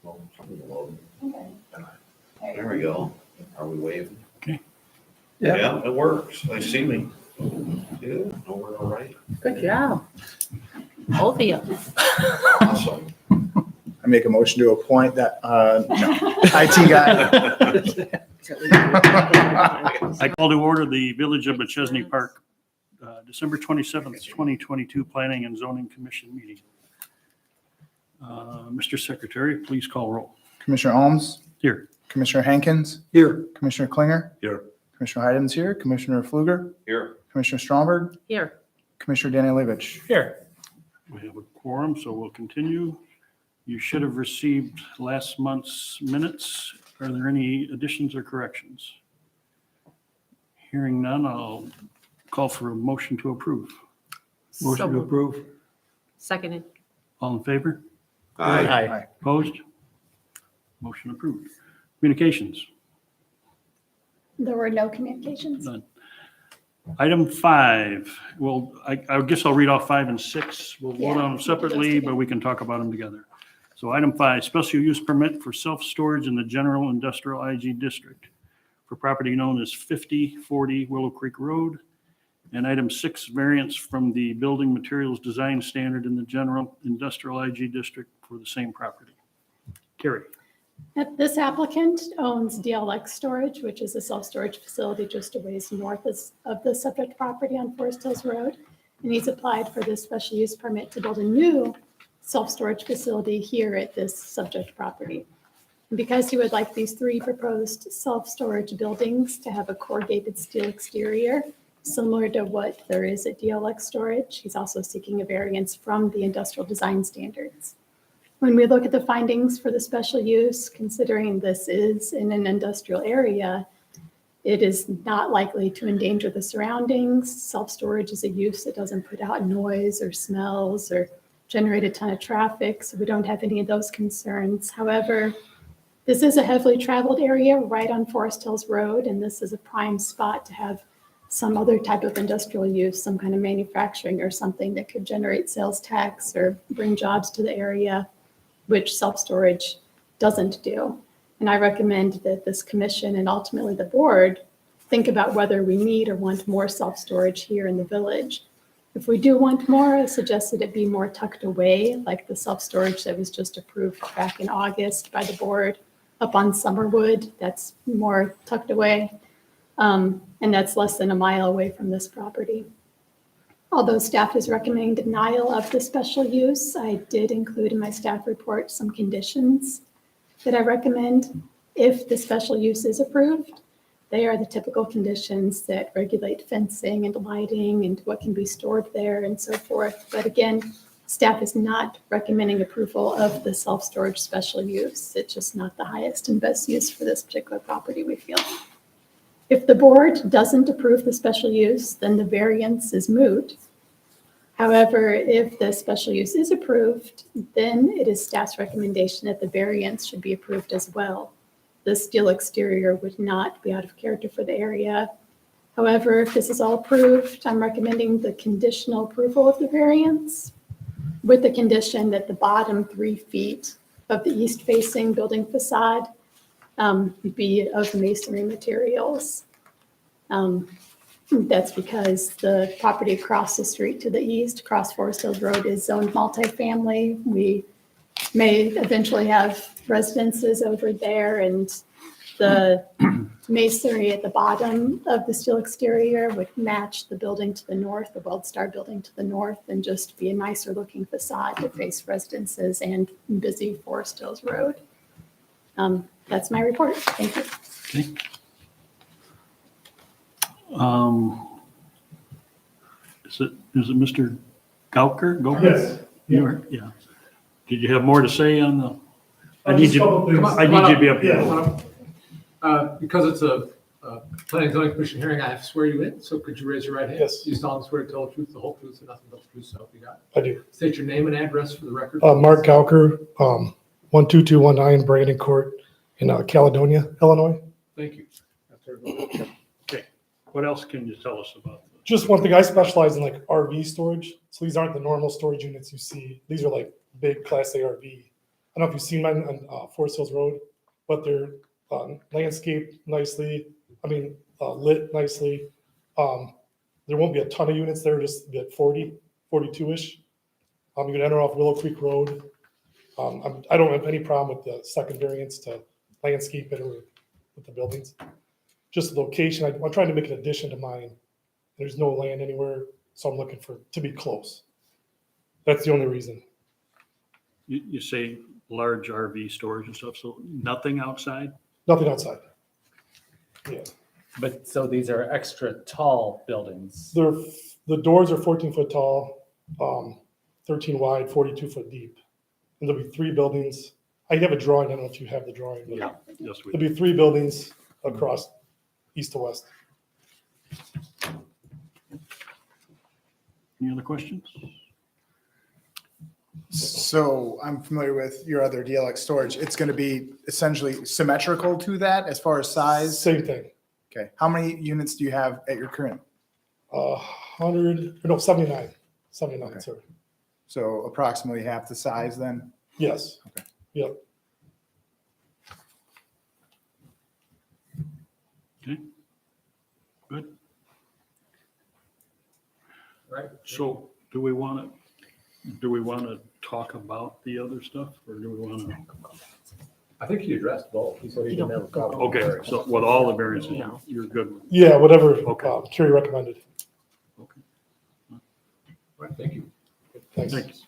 Well, something low. Okay. There we go. Are we waving? Okay. Yeah, it works. They see me. Yeah, no, we're all right. Good job. Both of you. Awesome. I make a motion to appoint that IT guy. I call to order the Village of Machesney Park, December 27th, 2022 Planning and Zoning Commission meeting. Mr. Secretary, please call roll. Commissioner Holmes, Here. Commissioner Hankins, Here. Commissioner Klinger, Here. Commissioner Heiden's here, Commissioner Fluger, Here. Commissioner Stromberg, Here. Commissioner Danielewicz. Here. We have a quorum, so we'll continue. You should have received last month's minutes. Are there any additions or corrections? Hearing none, I'll call for a motion to approve. Motion to approve. Seconded. All in favor? Aye. Opposed? Motion approved. Communications. There were no communications. None. Item 5, well, I guess I'll read off 5 and 6. We'll vote on them separately, but we can talk about them together. So item 5, special use permit for self-storage in the general industrial IG district for property known as 5040 Willow Creek Road. And item 6, variance from the building materials design standard in the general industrial IG district for the same property. Carrie. This applicant owns DLX Storage, which is a self-storage facility just a ways north of the subject property on Forest Hills Road. And he's applied for this special use permit to build a new self-storage facility here at this subject property. And because he would like these 3 proposed self-storage buildings to have a corrugated steel exterior, similar to what there is at DLX Storage, he's also seeking a variance from the industrial design standards. When we look at the findings for the special use, considering this is in an industrial area, it is not likely to endanger the surroundings. Self-storage is a use that doesn't put out noise or smells or generate a ton of traffic, so we don't have any of those concerns. However, this is a heavily traveled area right on Forest Hills Road, and this is a prime spot to have some other type of industrial use, some kind of manufacturing or something that could generate sales tax or bring jobs to the area, which self-storage doesn't do. And I recommend that this commission and ultimately the board think about whether we need or want more self-storage here in the village. If we do want more, I suggest that it be more tucked away, like the self-storage that was just approved back in August by the board up on Summerwood. That's more tucked away. And that's less than a mile away from this property. Although staff is recommending denial of the special use, I did include in my staff report some conditions that I recommend if the special use is approved. They are the typical conditions that regulate fencing and lighting and what can be stored there and so forth. But again, staff is not recommending approval of the self-storage special use. It's just not the highest and best use for this particular property, we feel. If the board doesn't approve the special use, then the variance is moot. However, if the special use is approved, then it is staff's recommendation that the variance should be approved as well. The steel exterior would not be out of character for the area. However, if this is all approved, I'm recommending the conditional approval of the variance with the condition that the bottom 3 feet of the east-facing building facade be of masonry materials. That's because the property across the street to the east, across Forest Hills Road, is zoned multifamily. We may eventually have residences over there, and the masonry at the bottom of the steel exterior would match the building to the north, the WorldStar building to the north, and just be a nicer looking facade to face residences and busy Forest Hills Road. That's my report. Thank you. Okay. Is it Mr. Gauker? Yes. Yeah. Did you have more to say on the? I need you to be up here. Because it's a planning and zoning commission hearing, I have to swear you in. So could you raise your right hand? Yes. You solemnly swear to tell the truth, the whole truth, and nothing but the truth, so help you God. I do. State your name and address for the record. Mark Gauker, 12219 Brandon Court in Caledonia, Illinois. Thank you. Okay. What else can you tell us about this? Just one thing, I specialize in like RV storage. So these aren't the normal storage units you see. These are like big Class A RV I don't know if you've seen mine on Forest Hills Road, but they're landscaped nicely, lit nicely. There won't be a ton of units there, just be at 40, 42-ish. You can enter off Willow Creek Road. I don't have any problem with the second variance to landscape it or with the buildings. Just the location, I'm trying to make an addition to mine. There's no land anywhere, so I'm looking to be close. That's the only reason. You say large RV storage and stuff, so nothing outside? Nothing outside. Yeah, But so these are extra tall buildings. the doors are 14-foot tall, 13 wide, 42-foot deep. And there'll be 3 buildings. I have a drawing, I don't know if you have the drawing, but Yeah. Yes, we there'll be 3 buildings across east to west. Any other questions? So I'm familiar with your other DLX storage. It's going to be essentially symmetrical to that as far as size. Same thing. Okay. How many units do you have at your current? 79. 79, Okay. sorry. So approximately half the size then? Yes. Okay. Yep. Okay. Good. Right. So do we want to talk about the other stuff or do we want to? I think he addressed both. He said he didn't have a problem. with Okay, variance. so with all the variances, No. you're good with? Yeah, whatever Okay. Kerry recommended. Okay. Right, thank you. Thanks. Thanks.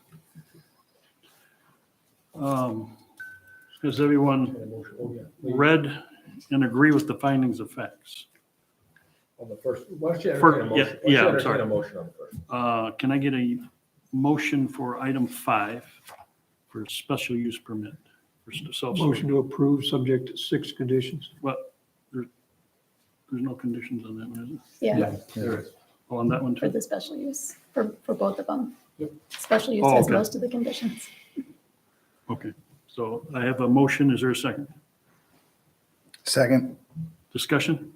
Has everyone Oh, yeah. read and agree with the findings of facts? On the first, why don't you For- entertain a yeah, motion? Why don't you yeah, I'm entertain sorry. a motion on the first? Can I get a motion for item 5 for special use permit for self-storage? Motion to approve, subject to 6 conditions. Well, there's no conditions on that one, is there? Yeah, There is. Oh, on that one for too? the special use, for both of them. Yep. Special use Oh, has okay. most of the conditions. Okay, so I have a motion. Is there a second? Second. Discussion?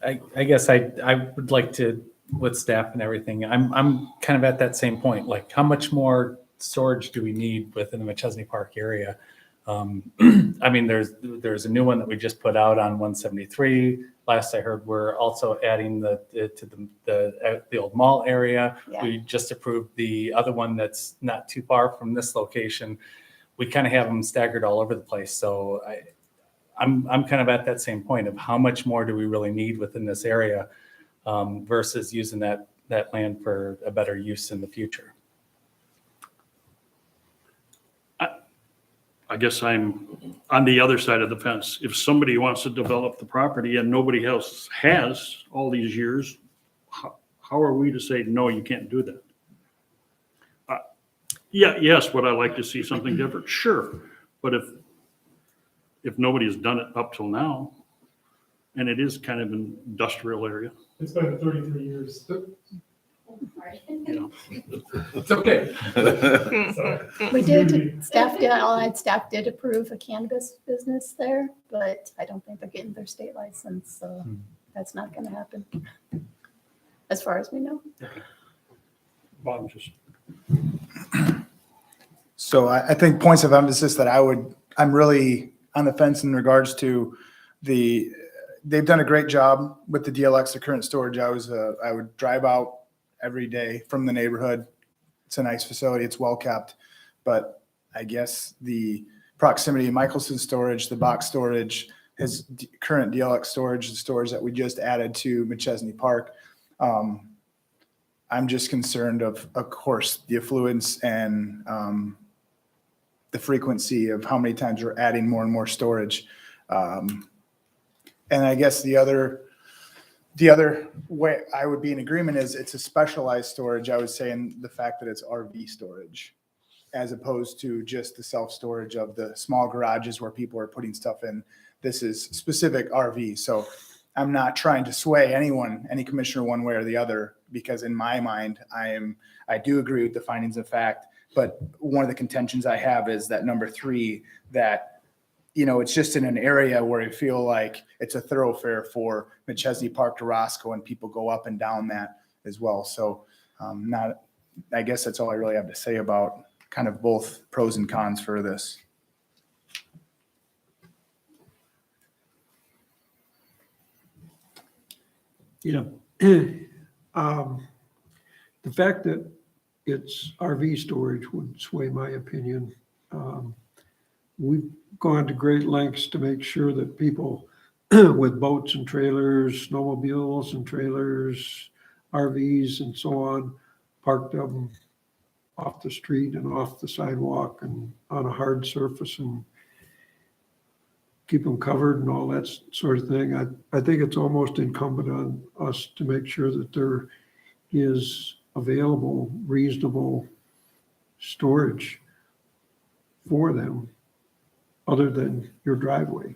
I guess I would like to, with staff and everything, I'm kind of at that same point, like how much more storage do we need within the Machesney Park area? I mean, there's a new one that we just put out on 173. Last I heard, we're also adding to the old mall area. Yeah. We just approved the other one that's not too far from this location. We kind of have them staggered all over the place. So I'm kind of at that same point of how much more do we really need within this area versus using that land for a better use in the future. I guess I'm on the other side of the fence. If somebody wants to develop the property and nobody else has all these years, how are we to say, no, you can't do that? Yeah, yes, would I like to see something different? Sure. But if nobody has done it up till now, and it is kind of an industrial area, It's been 33 years. you know. It's okay. We did, Allied staff did approve a cannabis business there, but I don't think they're getting their state license, so that's not gonna happen. As far as we know. Bob, just. So I think points of emphasis that I'm really on the fence in regards to they've done a great job with the DLX, the current storage. I would drive out every day from the neighborhood. It's a nice facility. It's well kept, but I guess the proximity of Michelson storage, the box storage, his current DLX storage, the storage that we just added to Machesney Park. I'm just concerned of course, the affluence and the frequency of how many times we're adding more and more storage. And I guess the other way I would be in agreement is it's a specialized storage. I would say in the fact that it's RV storage as opposed to just the self-storage of the small garages where people are putting stuff in. This is specific RV. So I'm not trying to sway any commissioner one way or the other, because in my mind, I do agree with the findings of fact. But one of the contentions I have is that number 3, that it's just in an area where I feel like it's a thoroughfare for Machesney Park to Roscoe, and people go up and down that as well. So not I guess that's all I really have to say about kind of both pros and cons for this. Yeah. The fact that it's RV storage would sway my opinion. We've gone to great lengths to make sure that people with boats and trailers, snowmobiles and trailers, RVs and so on, park them off the street and off the sidewalk and on a hard surface and keep them covered and all that sort of thing. I think it's almost incumbent on us to make sure that there is available, reasonable storage for them other than your driveway.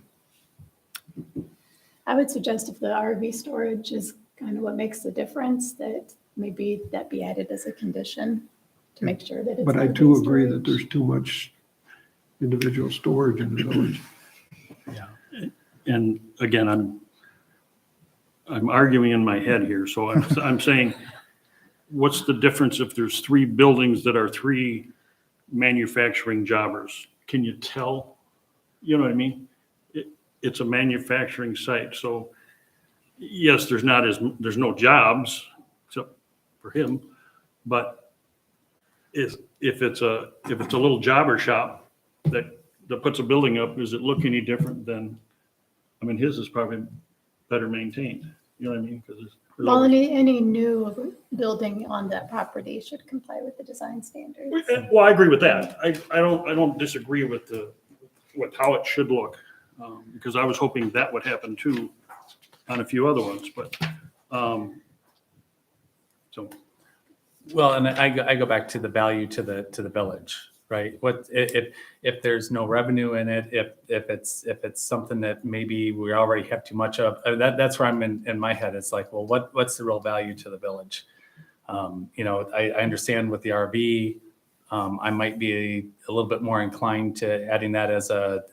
I would suggest if the RV storage is kind of what makes the difference, that maybe that be added as a condition to make sure that it's. But I RV too agree that storage. there's too much individual storage in the village. And again, I'm arguing in my head here, so I'm saying, what's the difference if there's 3 buildings that are 3 manufacturing jobbers? Can you tell? You know what I mean? It's a manufacturing site, so yes, there's no jobs except for him, but if it's a little jobber shop that puts a building up, does it look any different than? I mean, his is probably better maintained. You know what I mean? Because Well, any new building on that property should comply with the design standards. Well, I agree with that. I don't disagree with how it should look, because I was hoping that would happen too on a few other ones, but, so. Well, and I go back to the value to the village, right? What if there's no revenue in it, if it's something that maybe we already have too much of, that's where I'm in my head. It's like, well, what's the real value to the village? I understand with the RV, I might be a little bit more inclined to adding that as a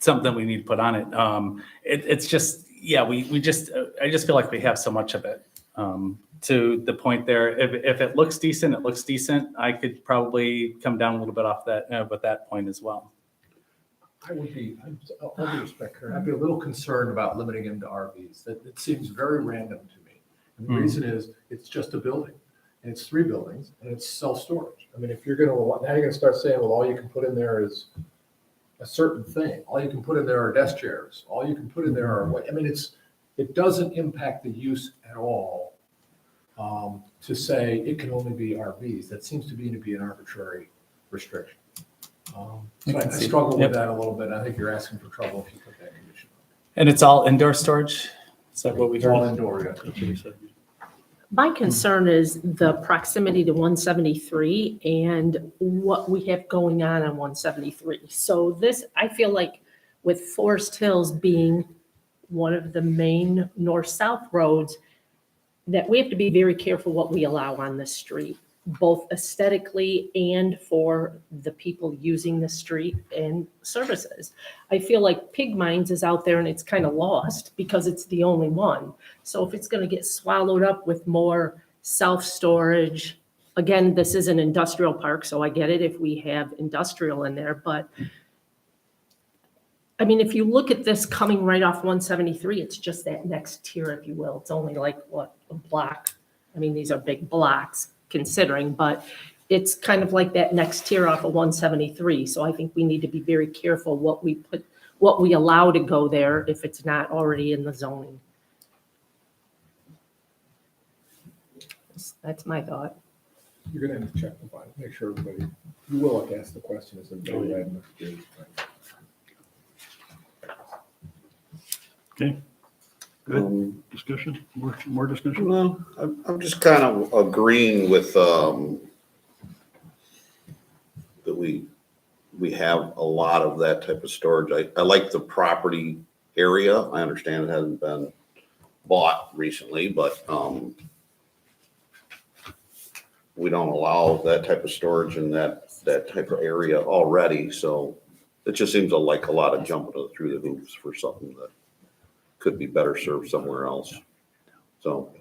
something we need to put on it. It's just, yeah, I just feel like we have so much of it. To the point there, if it looks decent, it looks decent. I could probably come down a little bit off that with that point as well. I would be, all due respect, Karen, I'd be a little concerned about limiting him to RVs. It seems very random to me. And the reason is, it's just a building, and it's 3 buildings, and it's self-storage. I mean, if you're gonna, now you're gonna start saying, well, all you can put in there is a certain thing. All you can put in there are desk chairs. All you can put in there are, I mean, it doesn't impact the use at all. To say it can only be RVs, that seems to be an arbitrary restriction. So I struggle with that a little bit. I think you're asking for trouble if you put that condition on. And it's all indoor storage? Is that what we It's all heard? indoor, yeah. That's what he said. My concern is the proximity to 173 and what we have going on 173. So this, I feel like with Forest Hills being one of the main north-south roads, that we have to be very careful what we allow on the street, both aesthetically and for the people using the street and services. I feel like Pig Mines is out there and it's kind of lost because it's the only one. So if it's going to get swallowed up with more self-storage, again, this is an industrial park, so I get it if we have industrial in there, but I mean, if you look at this coming right off 173, it's just that next tier, if you will. It's only like, what, a block? I mean, these are big blocks considering, but it's kind of like that next tier off of 173. So I think we need to be very careful what we allow to go there if it's not already in the zoning. That's my thought. You're gonna have to check the file, make sure everybody, you will have to ask the question, is it really bad enough to do? Okay. Good. Discussion? More discussion? Well, I'm just kind of agreeing with, that we have a lot of that type of storage. I like the property area. I understand it hasn't been bought recently, but, we don't allow that type of storage in that type of area already, so it just seems like a lot of jumping through the hoops for something that could be better served somewhere else. So,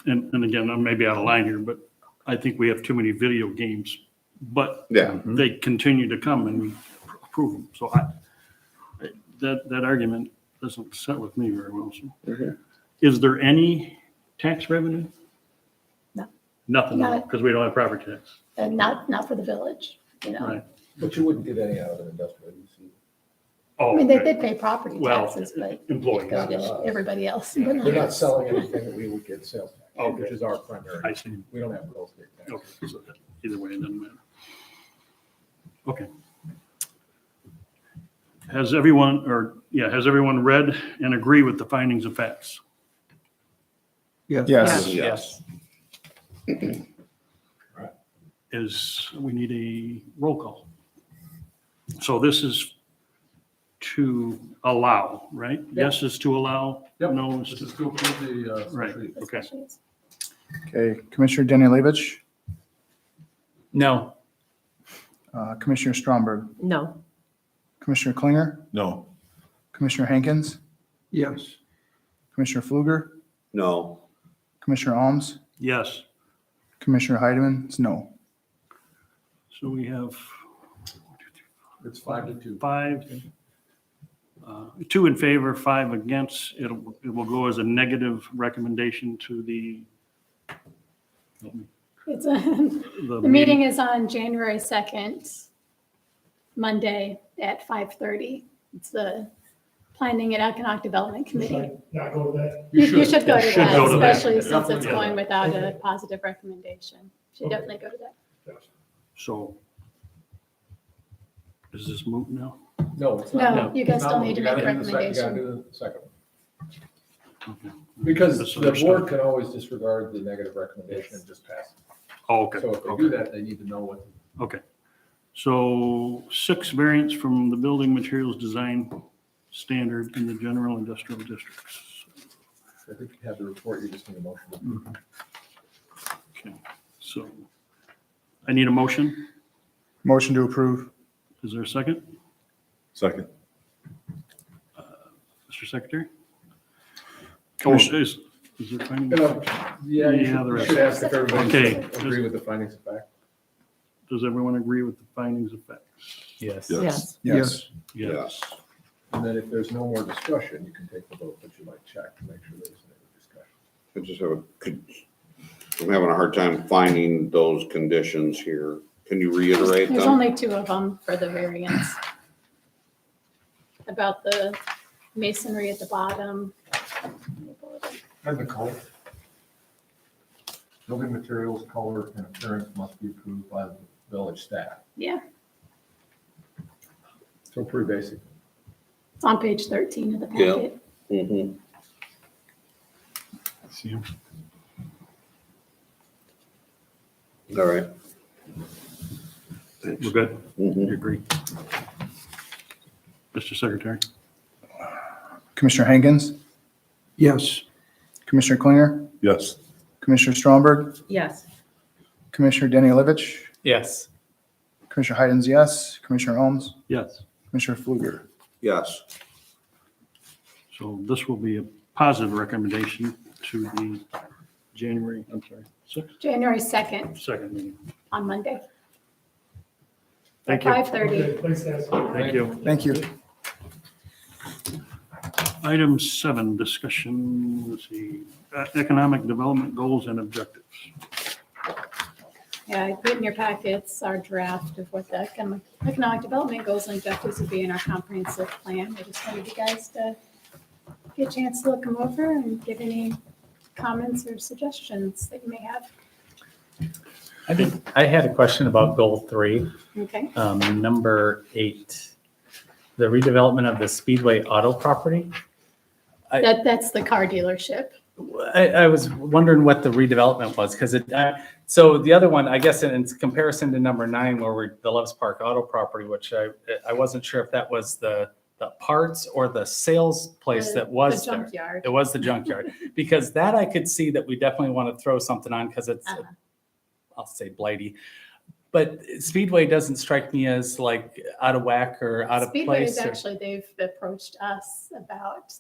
And again, I may be out of line here, but I think we have too many video games, but yeah, they continue to come and we approve them. So that argument doesn't set with me very well. So, Mhm. is there any tax revenue? No. Nothing, Not- because we don't have property tax. And not for the village, you know. Right. But you wouldn't get any out of an industrial use. Oh, I mean, they okay. pay property Well, taxes, but employees. go to everybody else. but not They're not us. selling anything that we would get sales tax, Okay. which is our I primary. see. We don't have real estate tax. Okay, so either way, it doesn't matter. Okay. Has everyone read and agree with the findings of facts? Yes. Yes. yes. We need a roll call. So this is to allow, right? Yes is to allow, Yep. no is This to, is to approve the, Right. special use. Okay. Especially as- Okay, Commissioner Danielewicz, No. Commissioner Stromberg, No. Commissioner Klinger, No. Commissioner Hankins, Yes. Commissioner Fluger, No. Commissioner Alms, yes. Commissioner Heidemann is no. So we have It's 5-2. 5, 2 in favor, 5 against. It will go as a negative recommendation to the It's the meeting is on January 2nd, Monday at 5:30. It's the Planning and Economic Development Should Committee. I not go to that? You should go to Should that, go to that. especially since it's Definitely. going without a Okay. positive recommendation. Should Okay. definitely go to that. So is this moot now? No, it's No, not. you guys It's still not. need to You make a gotta do the sec- recommendation. You gotta do the second one. Okay. Because That's the understood. board can always disregard the negative recommendation and just pass it. Oh, okay. So if they Okay. do that, they need to know what. Okay. So 6 variants from the building materials design standard in the general industrial districts. I think you have the report, you just need a motion. to approve. Okay, so I need a motion. Motion to approve. Is there a second? Second. Mr. Secretary? Oh, is there finding? Yeah, you Yeah, there should- you is. should ask if everybody Okay. agree with the findings of fact. Does everyone agree with the findings of facts? Yes. Yes. Yes. Yes. And then if there's no more discussion, you can take the vote, but you might check to make sure there's no discussion. I just I'm having a hard time finding those conditions here. Can you reiterate There's them? only 2 of them for the variance. About the masonry at the bottom. And the color. Building materials, color, and appearance must be approved by the village staff. Yeah, So pretty basic. it's on page 13 of the Yeah. packet. Mhm. See him? All right. We're good? You Mhm. agree? Mr. Secretary? Commissioner Hankins, Yes. Commissioner Klinger, Yes. Commissioner Stromberg, Yes. Commissioner Danielewicz, Yes. Commissioner Heiden's yes, Commissioner Alms, Yes. Commissioner Fluger. Yes. So this will be a positive recommendation to the January, I'm sorry, 6th, January 2nd 2nd meeting. on Monday. Thank you. 5:30. Okay, thanks, guys. Thank you. Thank you. Item 7, discussion, let's see, economic development goals and objectives. Yeah, I put in your packets our draft of what the economic development goals and objectives would be in our comprehensive plan. I just wanted you guys to get a chance to look them over and give any comments or suggestions that you may have. I had a question about goal 3, Okay, number 8, the redevelopment of the Speedway auto property. that's the car dealership. I was wondering what the redevelopment was, because so the other one, I guess in comparison to number 9, where we're the Loves Park auto property, which I wasn't sure if that was the parts or the sales place that was The there. junkyard. It was the junkyard, because that I could see that we definitely want to throw something on, because it's, Uh-huh. I'll say blighty. But Speedway doesn't strike me as like out of whack or out of Speedway is place. actually, they've approached us about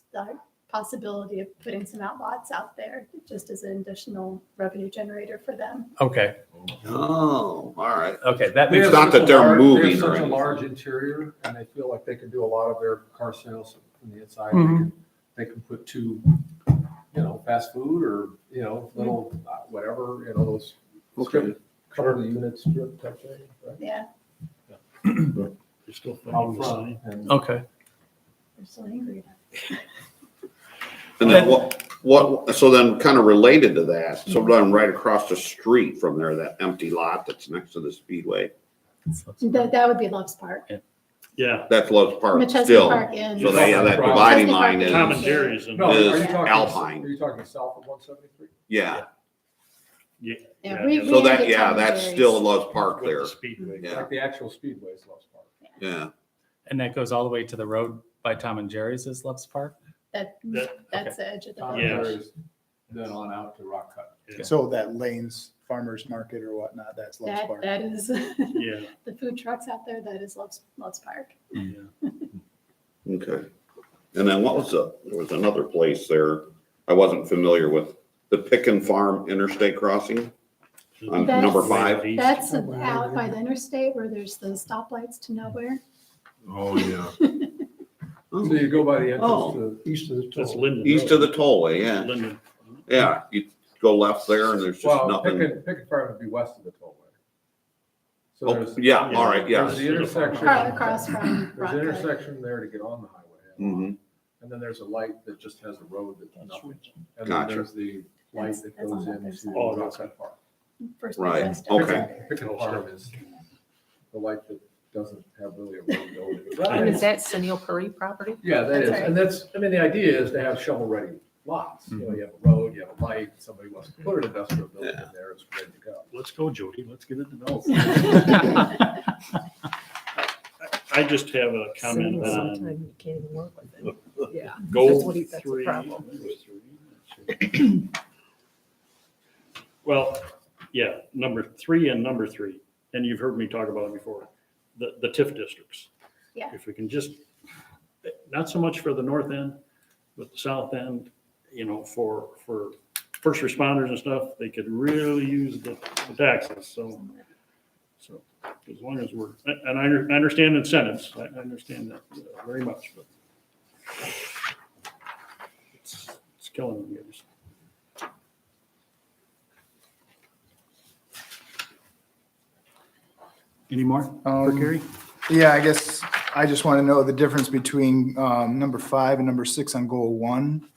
possibility of putting some outlots out there just as an additional revenue generator for them. Okay, Oh, all right. okay, that They makes, It's have not such that a they're large- moving They have or such a anything. large interior, and they feel like they can do a lot of their car sales from the inside. Mhm. They can put two, fast food or, little, whatever, those Okay. couple of units strip type thing, right? Yeah, You're still Out finding the front. sign. And okay. they're so angry. And then so then kind of related to that, so then right across the street from there, that empty lot that's next to the Speedway, That would be Love's Park. Yeah, that's Love's Park Machesney still. Park in. So that Machesney dividing Park line is- Tom and is, Jerry's. And No, Is are you talking, Alpine. are you talking south of 173? yeah. Yeah. Yeah, we So that, ended yeah, Tom and that's Jerry's. still Love's Park With there. the Speedway. Yeah, Like the actual Speedway is Love's Park. yeah. And that goes all the way to the road by Tom and Jerry's is Love's Park? That's the edge of the Tom village. and Yes. Jerry's, then on out to Rock Cut. Yeah. So that Lane's Farmers Market or whatnot, that's Love's Park. That is, Yeah. the food trucks out there, that is Love's Park. Yeah. Okay. And then there was another place there I wasn't familiar with, the Pick and Farm Interstate Crossing on That's- number 5. That's out by the interstate where there's the stoplights to nowhere. Oh, yeah. So you go by the Oh. entrance East of the That's toll. Linden. East of the tollway, yeah. Linden. Yeah, you go left there and there's to, just well, nothing. Pick and Farm would be west of the tollway. So Oh, there's. yeah, all right, yeah. There's the intersection. Across from There's Rock an Cut. intersection there to get on the highway. hmm And then there's a light that just has a road that's nothing. And then Gotcha. there's the light that That's on goes the other into side. Oh, Rock that's- Cut Park. First Right, Midwest okay. out Pick and Farm is the light that doesn't have really a road going. And is that Senil Puri property? Yeah, that That's is, right. and the idea is to have shovel-ready lots. You have a road, you have a light, somebody wants to put an industrial building in there, it's ready to go. Let's go, Jody. Let's get it developed. I just have a comment on Sometimes you can't even work with it. Yeah. goal That's the 3. problem. Well, yeah, number 3 and number 3, and you've heard me talk about it before, the TIF districts. Yeah. If we can just, not so much for the north end, but the south end, for first responders and stuff, they could really use the taxes, so as long as we're, and I understand incentives, I understand that very much, but it's killing them, guys. Any more for Gary? Yeah, I guess I just want to know the difference between number 5 and number 6 on goal 1.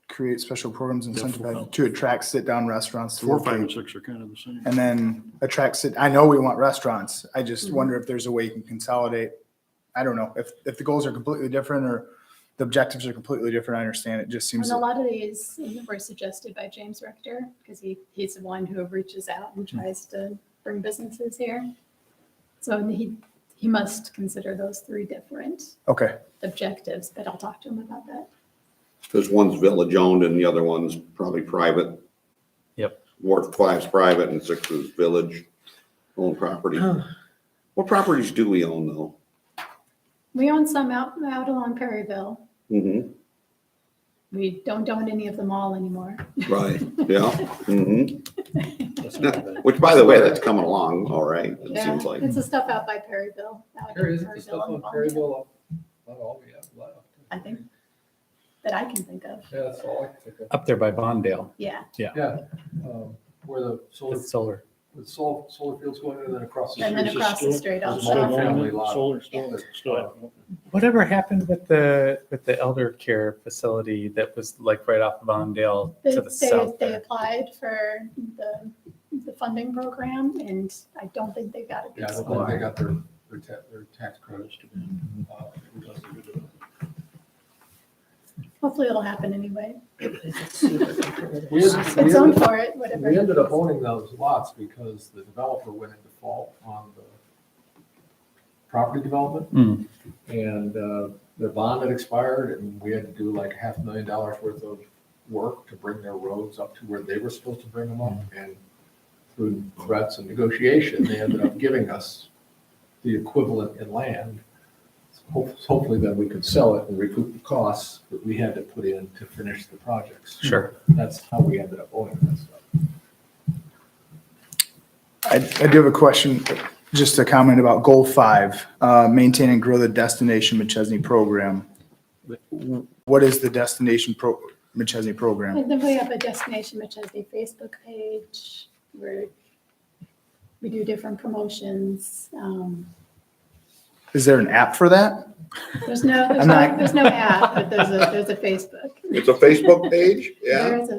Create special programs and Yeah, incentivize to attract sit-down restaurants to 4, 5, and locate. 6 are kind of the same. And then I know we want restaurants. I just Mhm. wonder if there's a way you can consolidate. I don't know, if the goals are completely different or the objectives are completely different, I understand. It just seems. And a lot of these were suggested by James Rector, because he's the one who reaches out and tries to bring businesses here. So he must consider those 3 different Okay, objectives, but I'll talk to him about that. Because one's village owned and the other one's probably private. Yep. Ward 5's private and 6 is village owned property. What properties do we own though? We own some out along Perryville. Mm-hmm, We don't own any of them all anymore. right, yeah, mm-hmm. That's not bad. Which, by the way, that's coming along, all right, it Yeah, seems like. it's the stuff out by Perryville. out There in is the stuff Perryville on and Bonneville, Perryville, not all we have left. I think, that I can think of. Yeah, that's all I can think of. Up there by Bondale, Yeah, Yeah, where the solar, it's solar. the solar fields going in and then across the and then street. across the street There's also. multi-family lot. Solar still. Whatever happened with the elder care facility that was like right off of Bondale to the south They there? applied for the funding program, and I don't think they got a Yeah, good I don't think score. they got their tax credits. Hopefully it'll happen anyway. It's super competitive. We had- It's zoned for it, whatever. We ended up owning those lots because the developer went into default on the property development. Hmm. And their bond had expired and we had to do like $500,000 worth of work to bring their roads up to where they were supposed to bring them up. And through threats and negotiation, they ended up giving us the equivalent in land. hopefully then we could sell it and recoup the costs that we had to put in to finish the projects. Sure. That's how we ended up owning that stuff. I do have a question, just a comment about goal 5, maintain and grow the Destination Machesney program. What is the Machesney program? And then we have a Destination Machesney Facebook page where we do different promotions. Is there an app for that? There's no app, but there's a Facebook. It's a Facebook page? Yeah. There is a,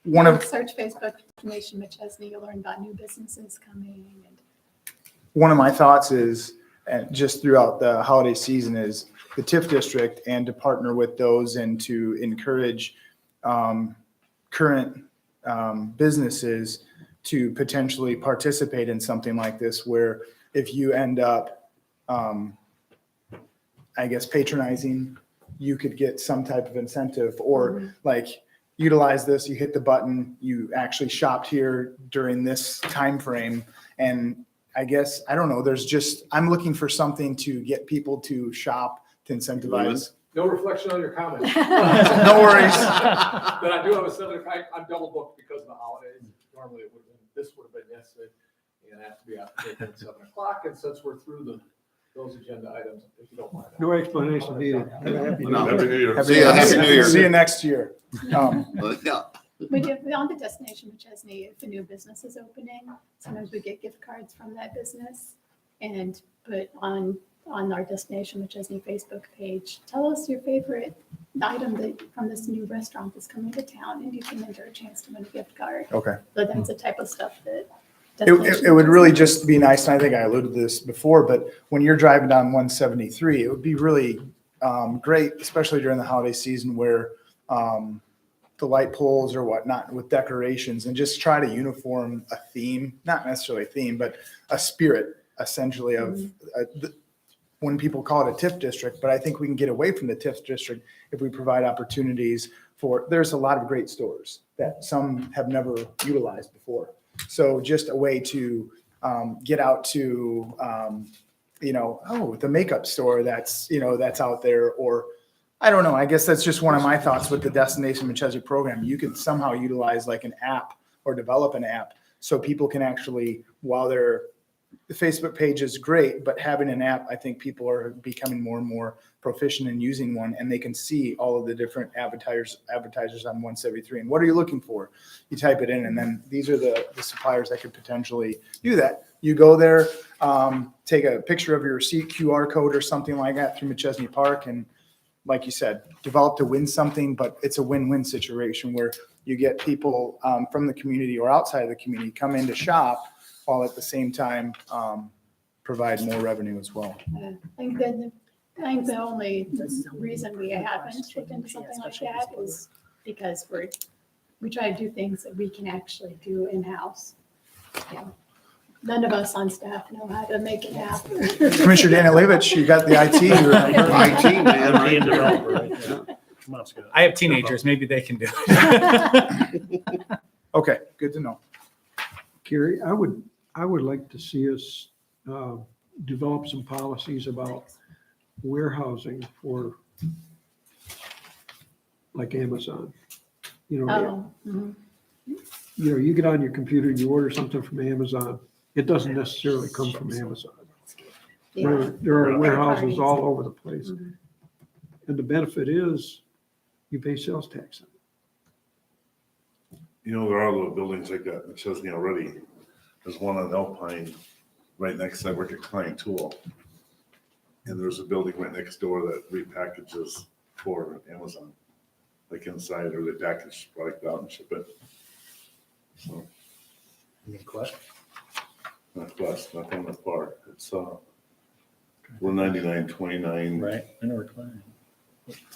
One of search Facebook Destination Machesney, you'll learn about new businesses coming. And One of my thoughts is, and just throughout the holiday season, is the TIF district and to partner with those and to encourage current businesses to potentially participate in something like this, where if you end up, I guess, patronizing, you could get some type of incentive, or like utilize this, you hit the button, you actually shopped here during this time frame, and I guess, I don't know, I'm looking for something to get people to shop, to incentivize. No reflection on your comments. No worries. But I do have a 75, I'm double booked because of the holidays. Normally this would have been yesterday, and I have to be out at 7 o'clock, and since we're through those agenda items, if you don't mind. No explanation needed. Happy No. New Year. See ya. Happy New Year. See you next year. Yeah. we do, on the Destination Machesney, if a new business is opening, sometimes we get gift cards from that business and put on our Destination Machesney Facebook page. Tell us your favorite item from this new restaurant that's coming to town, and you can enter a chance to win a gift card. Okay. But that's the type of stuff that. It would really just be nice, and I think I alluded to this before, but when you're driving down 173, it would be really great, especially during the holiday season, where the light poles or whatnot with decorations, and just try to uniform a theme, not necessarily a theme, but a spirit essentially of when people call it a TIF district. But I think we can get away from the TIF district if we provide opportunities there's a lot of great stores that some have never utilized before. So just a way to get out to, the makeup store that's out there, or I don't know. I guess that's just one of my thoughts with the Destination Machesney program. You could somehow utilize like an app or develop an app so people can actually, the Facebook page is great, but having an app, I think people are becoming more and more proficient in using one, and they can see all of the different advertisers on 173. And what are you looking for? You type it in, and then these are the suppliers that could potentially do that. You go there, take a picture of your receipt, QR code or something like that through Machesney Park, and like you said, develop to win something, but it's a win-win situation where you get people from the community or outside of the community come in to shop, while at the same time provide more revenue as well. I think the only reason we haven't looked into something like that is because we try to do things that we can actually do in-house. Yeah. None of us on staff know how to make it happen. Commissioner Danilevich, you got the IT. IT, man, IT and right? developer, right? Yeah. Come on, Scott. I have teenagers, maybe they can do it. Okay, good to know. Carrie, I would like to see us develop some policies about warehousing for like Amazon. You get on your computer and you order something from Amazon. It doesn't necessarily come from Amazon. Yeah. There are warehouses all over the place. And the benefit is you pay sales tax on it. There are little buildings like that in Machesney already. There's one on Alpine right next to I work at Klein Tool. And there's a building right next door that repackages for Amazon. Like inside, or they package product out and ship it. So, not Quest, not on the park. It's 199.29. Right, I know we're Klein.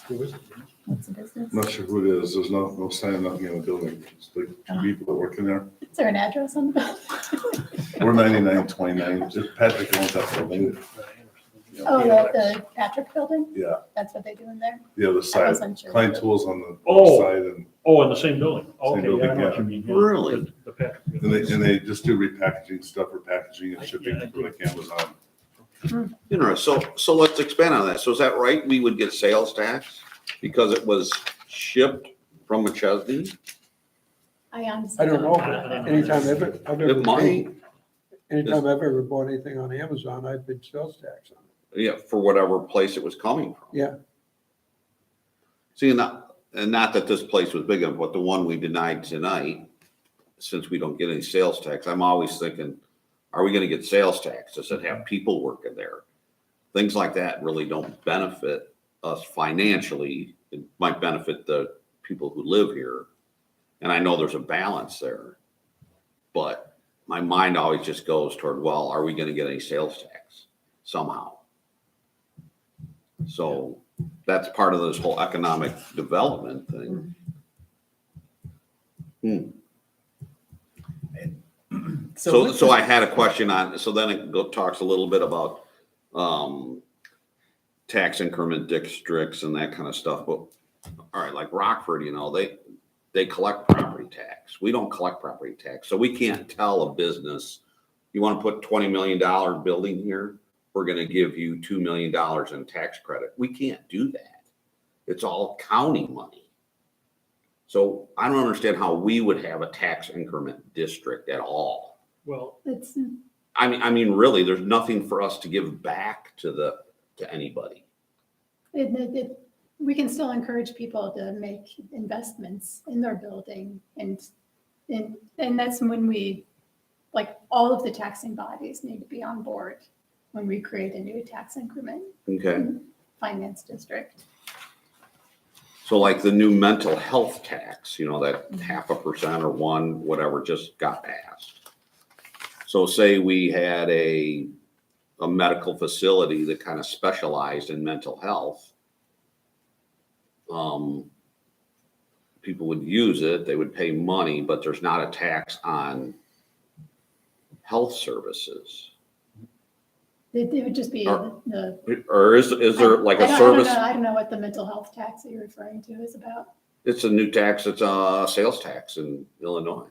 Who is it? What's the business? I'm not sure who it is. There's no sign, nothing in the building. It's like two people that work in there. Is there an address on the building? We're 99.29. Just Patrick owns that building. Oh, the Patrick building? Yeah, That's what they do in there? the other I side. wasn't sure. Klein Tools on the Oh. side, and In the same building. Okay, building, yeah, I know what yeah. you mean. yeah. Really? The Patrick. they just do repackaging stuff or packaging and shipping Yeah, I for like Amazon. Interesting. So let's expand on that. So is that right? We would get sales tax because it was shipped from Machesney? I honestly. I don't know, I don't but anytime I've ever It might. paid, anytime I've ever bought anything on Amazon, I've paid sales tax on it. Yeah, for whatever place it was coming from. Yeah. See, and not that this place was big enough, but the one we denied tonight, since we don't get any sales tax, I'm always thinking, are we gonna get sales tax? Does it have people working there? Things like that really don't benefit us financially. It might benefit the people who live here. And I know there's a balance there. But my mind always just goes toward, well, are we gonna get any sales tax somehow? So that's part of this whole economic development thing. So I had a question on, so then it talks a little bit about tax increment districts and that kind of stuff. But all right, like Rockford, they collect property tax. We don't collect property tax. So we can't tell a business, you want to put $20 million building here? We're going to give you $2 million in tax credit. We can't do that. It's all county money. So I don't understand how we would have a tax increment district at all. Well, It's, I mean, really, there's nothing for us to give back to anybody. we can still encourage people to make investments in their building and that's when we, like, all of the taxing bodies need to be on board when we create a new tax increment Okay. finance district. So like the new mental health tax, that 0.5% or 1%, whatever, just got passed. So say we had a medical facility that kind of specialized in mental health. People would use it, they would pay money, but there's not a tax on health services. It would just be the. Or is there like a service? I don't know what the mental health tax that you're referring to is about. It's a new tax, it's a sales tax in Illinois.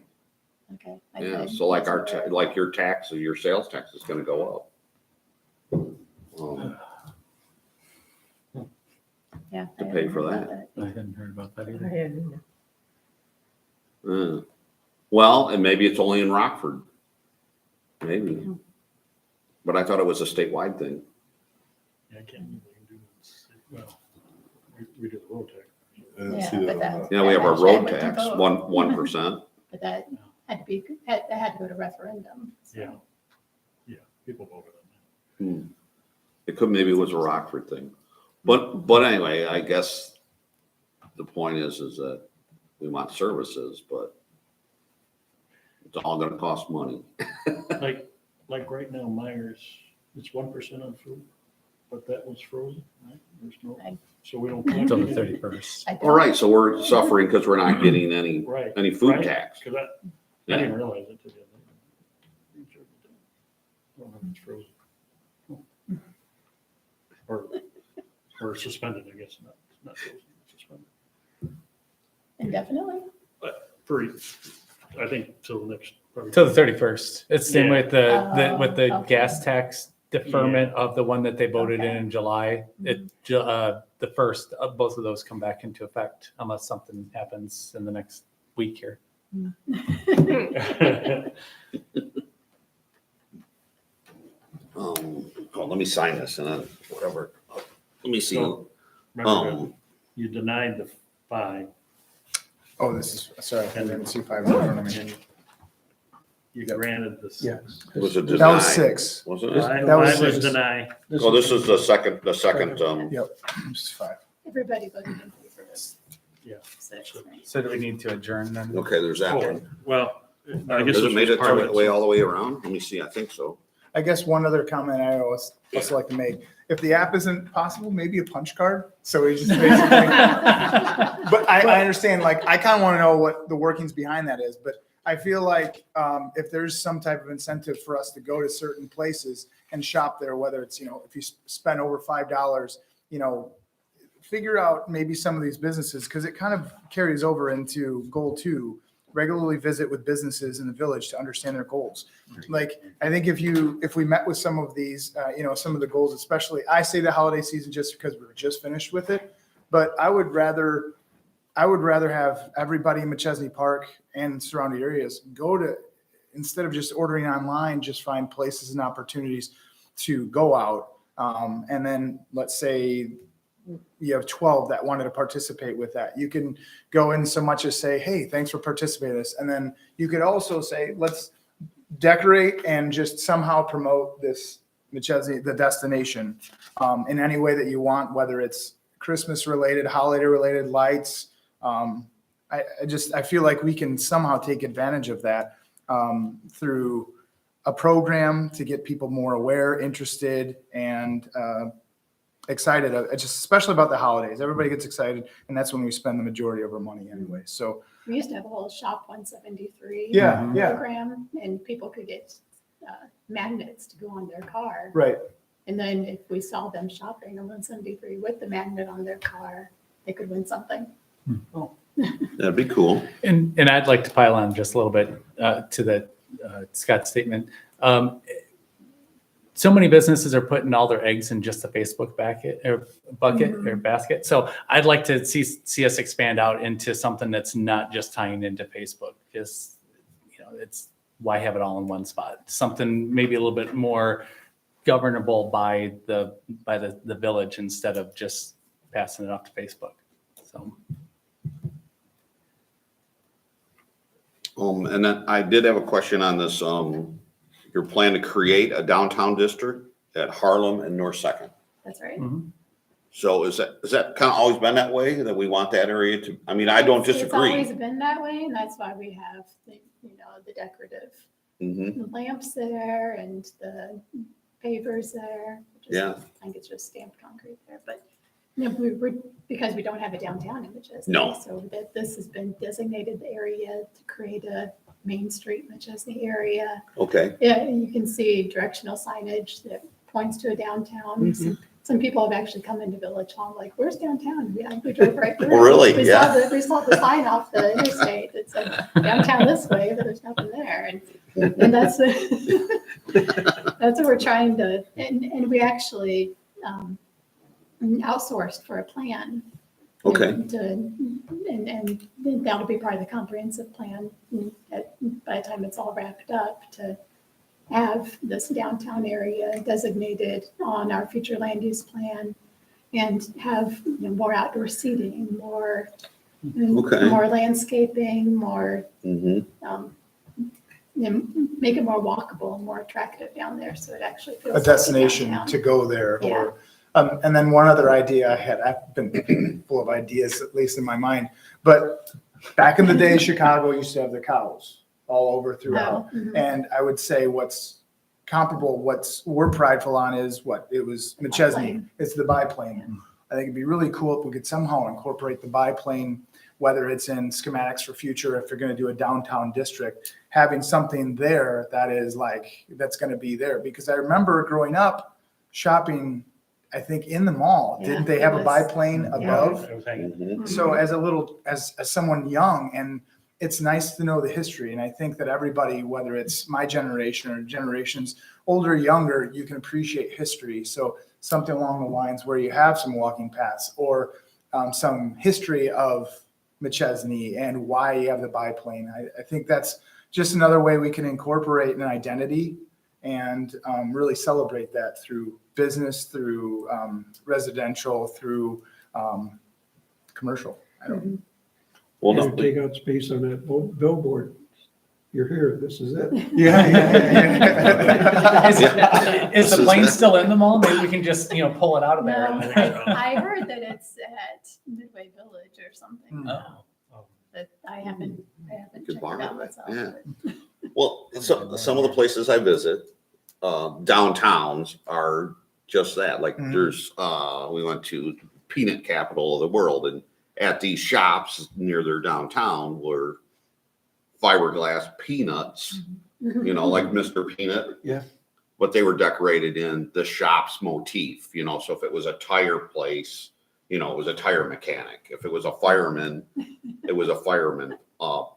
Okay. Yeah, so like like your tax, your sales tax is gonna go up. Yeah. to pay for that. I hadn't heard about that I either. hadn't. Well, and maybe it's only in Rockford. Maybe. But I thought it was a statewide thing. I can't remember what we do. Well, we do the road tax. I didn't Yeah, see but that on that- the- Yeah, we have our that road went to tax, vote. 1%. But that had to go to referendum. so. Yeah. Yeah, people voted on that. Maybe it was a Rockford thing. But anyway, I guess the point is that we want services, but it's all gonna cost money. Like right now, Myers, it's 1% on food, but that was frozen, right? There's no, so we don't. collect Until the anything. 31st. I don't- All right, so we're suffering because we're not getting any Right. food right? tax. Cause I didn't realize it today. I don't know if it's frozen. Or suspended, I guess, not frozen, suspended. Indefinitely? I think till the next. probably- Till the 31st. It's the same Yeah. with the Okay. gas tax deferment of the one that they voted in July. The first of both of those come back into effect unless something happens in the next week here. Let me sign this and then whatever. Let me see. So, remember, Um, you denied the 5, Oh, this is, sorry, I didn't see 5 in front of me. and you granted the 6. Yeah. was it That was denied? 6. Wasn't This- it? Five That was was 6. denied. Oh, this is the second, Yep, this is 5. Everybody voted in favor of Yeah. 6, right? So do we need to adjourn then? okay, there's that Oh, one. well, I guess Has this it made was it part of the way all the way around? Let me see, I think so. I guess one other comment I also like to make, if the app isn't possible, maybe a punch card. So we just basically, but I understand, like, I kind of want to know what the workings behind that is, but I feel like if there's some type of incentive for us to go to certain places and shop there, whether it's, if you spend over $5, figure out maybe some of these businesses, because it kind of carries over into goal 2, regularly visit with businesses in the village to understand their goals. Like, I think if we met with some of these, some of the goals, especially, I say the holiday season just because we were just finished with it, but I would rather have everybody in Machesney Park and surrounding areas instead of just ordering online, just find places and opportunities to go out. And then let's say you have 12 that wanted to participate with that. You can go in so much as say, hey, thanks for participating in this. And then you could also say, let's decorate and just somehow promote this Machesney, the destination, in any way that you want, whether it's Christmas related, holiday related, lights. I feel like we can somehow take advantage of that through a program to get people more aware, interested, and excited, just especially about the holidays. Everybody gets excited, and that's when we spend the majority of our money anyway. So We used to have a whole Shop 173 yeah, program, and people could get magnets to go on their car. right. And then if we saw them shopping on 173 with the magnet on their car, they could win something. That'd be cool. And I'd like to pile on just a little bit to that Scott's statement. So many businesses are putting all their eggs in just the Facebook bucket or basket. So I'd like to see us expand out into something that's not just tying into Facebook. Just, it's why have it all in one spot? Something maybe a little bit more governable by the village instead of just passing it off to Facebook. So. And then I did have a question on this, your plan to create a downtown district at Harlem and North Second. That's right. So is that kind of always been that way, that we want that area to, I mean, I don't It's disagree. always been that way, and that's why we have the decorative lamps there and the pavers there. Yeah. I think it's just stamped concrete there, but because we don't have a downtown in Machesney. No. So that this has been designated the area to create a Main Street Machesney area. Okay. Yeah, and you can see directional signage that points to a downtown. Some people have actually come into Village Hall like, where's downtown? We drove right through. Oh, really? We Yeah. saw the sign off the interstate that said downtown this way, but there's nothing there. And that's that's what we're trying to, and we actually outsourced for a plan. Okay. And that'll be part of the comprehensive plan by the time it's all wrapped up, to have this downtown area designated on our future land use plan and have more outdoor seating, more landscaping, more, make it more walkable and more attractive down there. So it actually feels A like destination downtown. to go there. Yeah. Or, and then one other idea I had, I've been full of ideas, at least in my mind, but back in the day, Chicago used to have the cows all over throughout. And I would say what's comparable, we're prideful on is it was Machesney. Biplane. It's the biplane. I think it'd be really cool if we could somehow incorporate the biplane, whether it's in schematics for future, if you're going to do a downtown district, having something there that is that's going to be there. Because I remember growing up shopping, I think in the mall, Yeah, didn't they have a it was- biplane above? I was hanging. So as someone young, and it's nice to know the history. And I think that everybody, whether it's my generation or generations older, younger, you can appreciate history. So something along the lines where you have some walking paths or some history of Machesney and why you have the biplane. I think that's just another way we can incorporate an identity and really celebrate that through business, through residential, through commercial. I don't Well, You no, take out space on that billboard. You're here, this is it. Is the plane still in the mall? Maybe we can just, pull it out of there. No, I heard that it's at Midway Village or something. But I haven't Could checked it borrow out it, myself. yeah. but- well, some of the places I visit, downtowns are just that. Like there's, we went to peanut capital of the world, and at these shops near their downtown were fiberglass peanuts, like Mr. Peanut. Yeah. But they were decorated in the shop's motif, so if it was a tire place, it was a tire mechanic. If it was a fireman, it was a fireman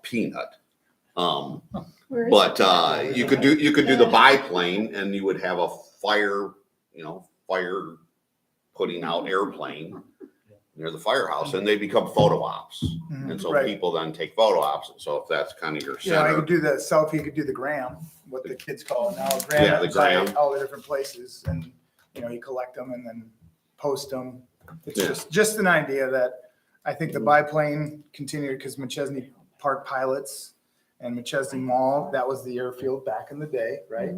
peanut. Where is But it? you could do the biplane and you would have a fire, fire putting out airplane near the firehouse, and they become photo ops. And so Right. people then take photo ops. And so if that's kind of your Yeah, I center, could do the selfie, you could do the gram, what the kids call it now. Yeah, the is all- gram. All the different places, and, you collect them and then post them. It's Yeah. just an idea that I think the biplane continued, because Machesney Park pilots and Machesney Mall, that was the airfield back in the day, right?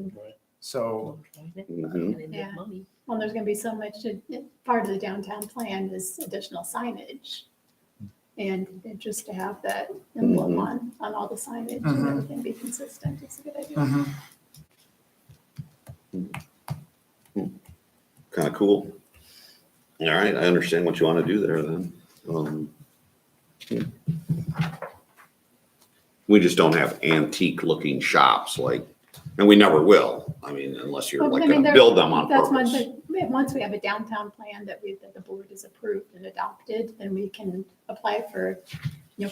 So, Yeah. Well, there's gonna be so much, part of the downtown plan is additional signage. And just to have that emblem on all the signage and Mhm. everything be consistent, it's a good idea. kind of cool. All right, I understand what you want to do there then. We just don't have antique looking shops and we never will. I mean, unless you're Well, I like mean, gonna build them on That's one purpose. thing, once we have a downtown plan that the board has approved and adopted, then we can apply for,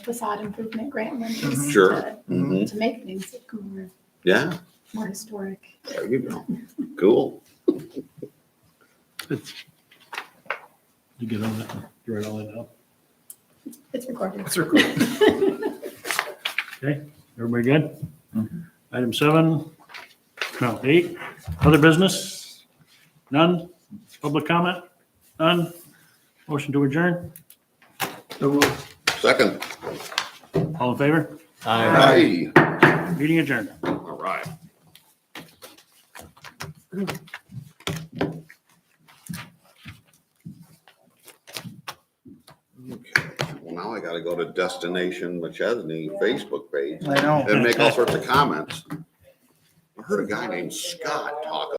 facade improvement grant monies. Sure. To make things look Yeah, more historic. there you go. Cool. You get all that, you write all that down. It's recorded. it's recorded. Okay, everybody good? Item 8, other business? None? Public comment? None? Motion to adjourn? So we'll Second. All in favor? Hey, Meeting adjourned. all right. Okay, well, now I gotta go to Destination Machesney Facebook page I know. and make all sorts of comments. I heard a guy named Scott